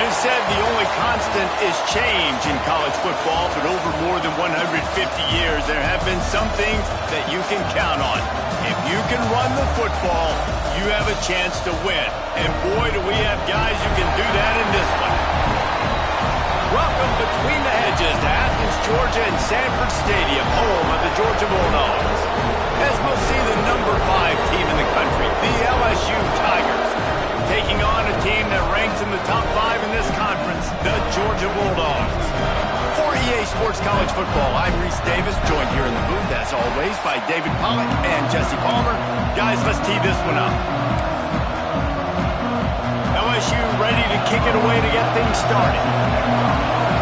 always said the only constant is change in college football, but over more than 150 years, there have been some things that you can count on. If you can run the football, you have a chance to win. And boy, do we have guys who can do that in this one. Welcome between the hedges to Athens, Georgia and Sanford Stadium, home of the Georgia Bulldogs. As we'll see the number 5 team in the country, the LSU Tigers, taking on a team that ranks in the top 5 in this conference, the Georgia Bulldogs. For EA Sports College Football, I'm Reese Davis, joined here in the booth, as always, by David Pollack and Jesse Palmer. Guys, let's tee this one up. LSU ready to kick it away to get things started.